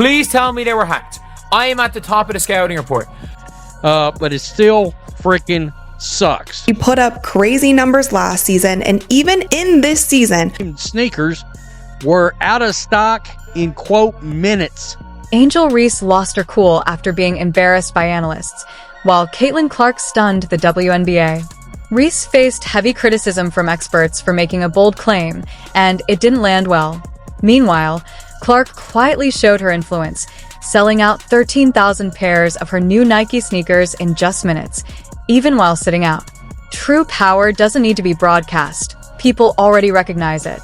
Please tell me they were hacked. I am at the top of the scouting report. But it still freaking sucks. She put up crazy numbers last season, and even in this season, Sneakers were out of stock in, quote, minutes. Angel Reese lost her cool after being embarrassed by analysts, while Caitlin Clark stunned the WNBA. Reese faced heavy criticism from experts for making a bold claim, and it didn't land well. Meanwhile, Clark quietly showed her influence, selling out 13,000 pairs of her new Nike sneakers in just minutes, even while sitting out. True power doesn't need to be broadcast. People already recognize it.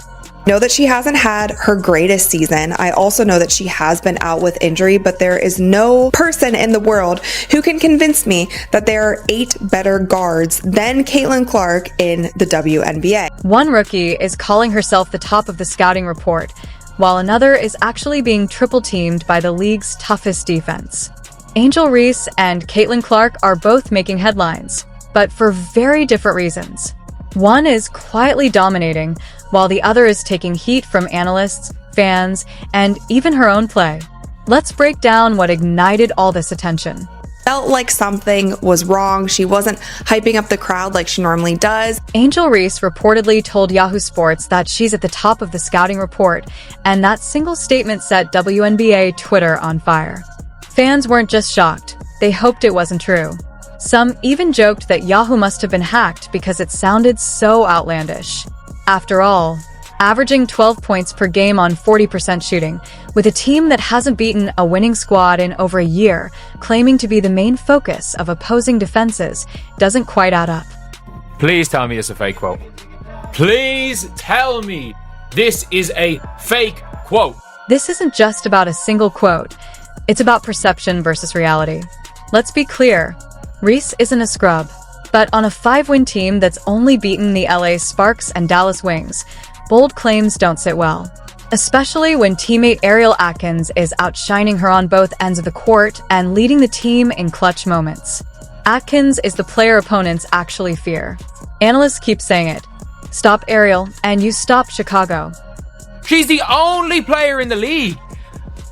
know that she hasn't had her greatest season. I also know that she has been out with injury, but there is no person in the world who can convince me that there are 8 better guards than Caitlin Clark in the WNBA. One rookie is calling herself the top of the scouting report, while another is actually being triple-teamed by the league's toughest defense. Angel Reese and Caitlin Clark are both making headlines, but for very different reasons. One is quietly dominating, while the other is taking heat from analysts, fans, and even her own play. Let's break down what ignited all this attention. Felt like something was wrong. She wasn't hyping up the crowd like she normally does. Angel Reese reportedly told Yahoo Sports that she's at the top of the scouting report, and that single statement set WNBA Twitter on fire. Fans weren't just shocked, they hoped it wasn't true. Some even joked that Yahoo must have been hacked because it sounded so outlandish. After all, averaging 12 points per game on 40% shooting, with a team that hasn't beaten a winning squad in over a year, claiming to be the main focus of opposing defenses, doesn't quite add up. Please tell me it's a fake quote. Please tell me this is a fake quote. This isn't just about a single quote. It's about perception versus reality. Let's be clear. Reese isn't a scrub, but on a 5-win team that's only beaten the LA Sparks and Dallas Wings, bold claims don't sit well. Especially when teammate Ariel Atkins is outshining her on both ends of the court and leading the team in clutch moments. Atkins is the player opponents actually fear. Analysts keep saying it. Stop Ariel, and you stop Chicago. She's the only player in the league.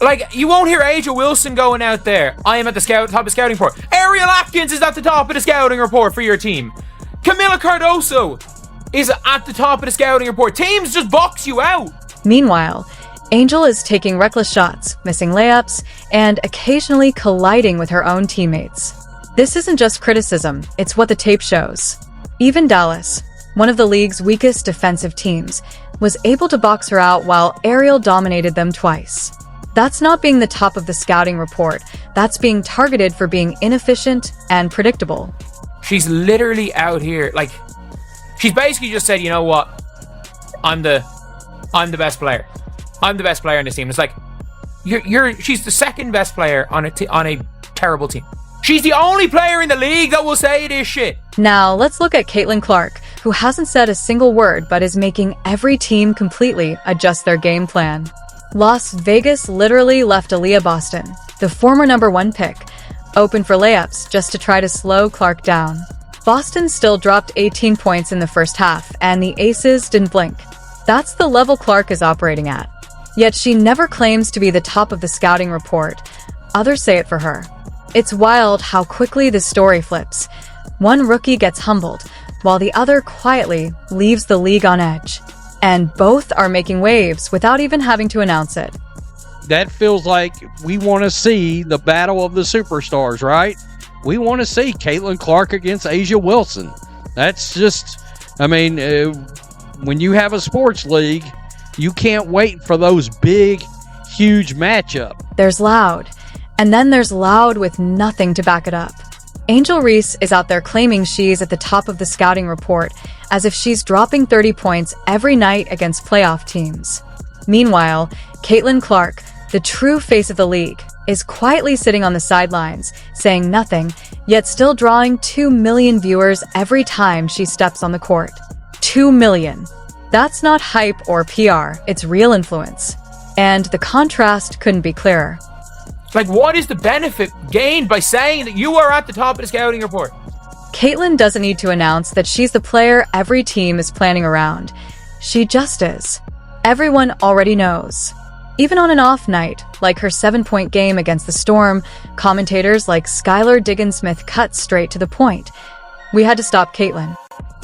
Like, you won't hear Aja Wilson going out there. I am at the top of the scouting report. Ariel Atkins is at the top of the scouting report for your team. Camila Cardoso is at the top of the scouting report. Teams just box you out. Meanwhile, Angel is taking reckless shots, missing layups, and occasionally colliding with her own teammates. This isn't just criticism, it's what the tape shows. Even Dallas, one of the league's weakest defensive teams, was able to box her out while Ariel dominated them twice. That's not being the top of the scouting report. That's being targeted for being inefficient and predictable. She's literally out here, like, she's basically just said, you know what? I'm the best player. I'm the best player on this team. It's like, she's the second best player on a terrible team. She's the only player in the league that will say this shit. Now, let's look at Caitlin Clark, who hasn't said a single word but is making every team completely adjust their game plan. Las Vegas literally left Aaliyah Boston, the former #1 pick, open for layups just to try to slow Clark down. Boston still dropped 18 points in the first half, and the Aces didn't blink. That's the level Clark is operating at. Yet she never claims to be the top of the scouting report. Others say it for her. It's wild how quickly the story flips. One rookie gets humbled, while the other quietly leaves the league on edge. And both are making waves without even having to announce it. That feels like we want to see the battle of the superstars, right? We want to see Caitlin Clark against Aja Wilson. That's just, I mean, when you have a sports league, you can't wait for those big, huge matchups. There's loud, and then there's loud with nothing to back it up. Angel Reese is out there claiming she's at the top of the scouting report, as if she's dropping 30 points every night against playoff teams. Meanwhile, Caitlin Clark, the true face of the league, is quietly sitting on the sidelines, saying nothing, yet still drawing 2 million viewers every time she steps on the court. 2 million. That's not hype or PR, it's real influence. And the contrast couldn't be clearer. Like, what is the benefit gained by saying that you are at the top of the scouting report? Caitlin doesn't need to announce that she's the player every team is planning around. She just is. Everyone already knows. Even on an off night, like her 7-point game against the Storm, commentators like Skylar Diggins-Smith cut straight to the point. We had to stop Caitlin.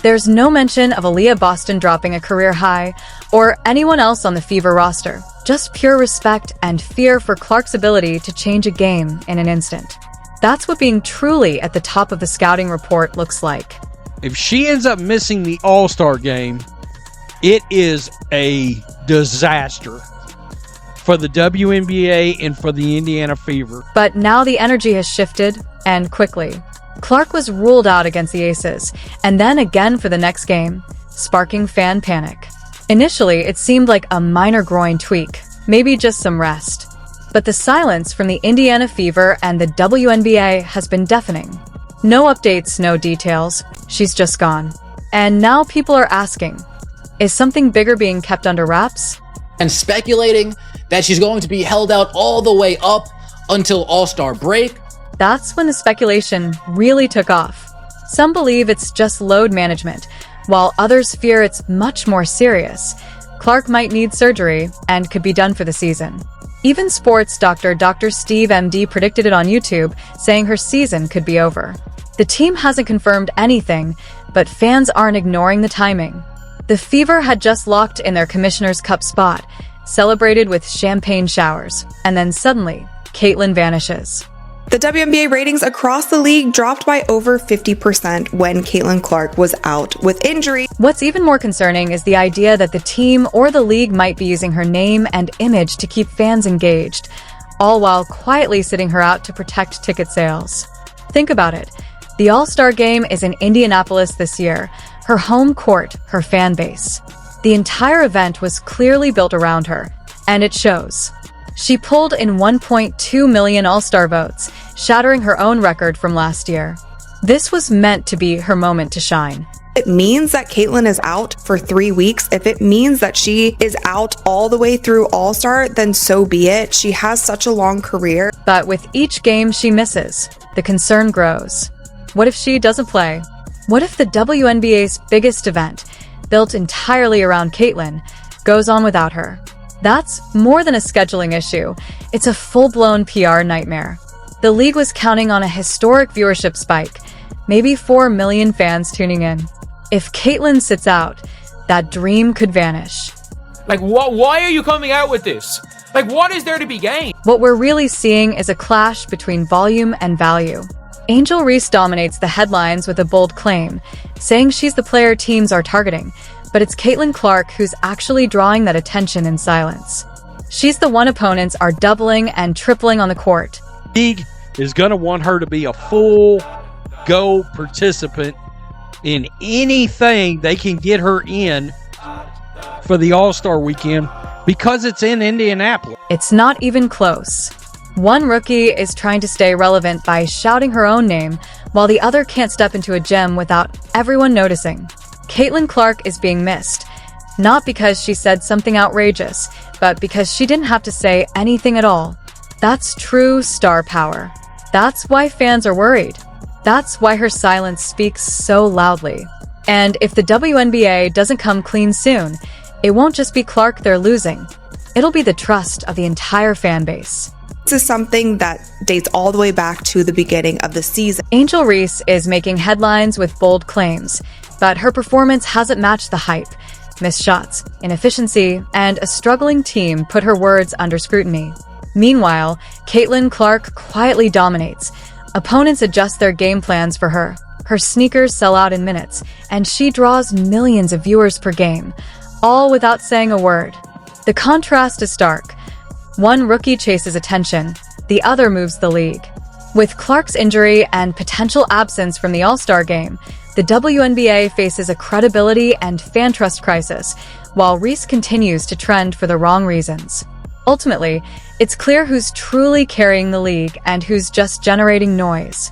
There's no mention of Aaliyah Boston dropping a career high, or anyone else on the Fever roster. Just pure respect and fear for Clark's ability to change a game in an instant. That's what being truly at the top of the scouting report looks like. If she ends up missing the All-Star game, it is a disaster for the WNBA and for the Indiana Fever. But now the energy has shifted, and quickly. Clark was ruled out against the Aces, and then again for the next game, sparking fan panic. Initially, it seemed like a minor groin tweak, maybe just some rest. But the silence from the Indiana Fever and the WNBA has been deafening. No updates, no details. She's just gone. And now people are asking, is something bigger being kept under wraps? And speculating that she's going to be held out all the way up until All-Star break. That's when the speculation really took off. Some believe it's just load management, while others fear it's much more serious. Clark might need surgery and could be done for the season. Even sports doctor Dr. Steve MD predicted it on YouTube, saying her season could be over. The team hasn't confirmed anything, but fans aren't ignoring the timing. The Fever had just locked in their Commissioner's Cup spot, celebrated with champagne showers, and then suddenly, Caitlin vanishes. The WNBA ratings across the league dropped by over 50% when Caitlin Clark was out with injury. What's even more concerning is the idea that the team or the league might be using her name and image to keep fans engaged, all while quietly sitting her out to protect ticket sales. Think about it. The All-Star Game is in Indianapolis this year, her home court, her fan base. The entire event was clearly built around her, and it shows. She pulled in 1.2 million All-Star votes, shattering her own record from last year. This was meant to be her moment to shine. It means that Caitlin is out for 3 weeks. If it means that she is out all the way through All-Star, then so be it. She has such a long career. But with each game she misses, the concern grows. What if she doesn't play? What if the WNBA's biggest event, built entirely around Caitlin, goes on without her? That's more than a scheduling issue. It's a full-blown PR nightmare. The league was counting on a historic viewership spike, maybe 4 million fans tuning in. If Caitlin sits out, that dream could vanish. Like, why are you coming out with this? Like, what is there to be gained? What we're really seeing is a clash between volume and value. Angel Reese dominates the headlines with a bold claim, saying she's the player teams are targeting, but it's Caitlin Clark who's actually drawing that attention in silence. She's the one opponents are doubling and tripling on the court. The league is going to want her to be a full-go participant in anything they can get her in for the All-Star weekend because it's in Indianapolis. It's not even close. One rookie is trying to stay relevant by shouting her own name, while the other can't step into a gym without everyone noticing. Caitlin Clark is being missed, not because she said something outrageous, but because she didn't have to say anything at all. That's true star power. That's why fans are worried. That's why her silence speaks so loudly. And if the WNBA doesn't come clean soon, it won't just be Clark they're losing. It'll be the trust of the entire fan base. This is something that dates all the way back to the beginning of the season. Angel Reese is making headlines with bold claims, but her performance hasn't matched the hype. Missed shots, inefficiency, and a struggling team put her words under scrutiny. Meanwhile, Caitlin Clark quietly dominates. Opponents adjust their game plans for her. Her sneakers sell out in minutes, and she draws millions of viewers per game, all without saying a word. The contrast is stark. One rookie chases attention, the other moves the league. With Clark's injury and potential absence from the All-Star game, the WNBA faces a credibility and fan trust crisis, while Reese continues to trend for the wrong reasons. Ultimately, it's clear who's truly carrying the league and who's just generating noise.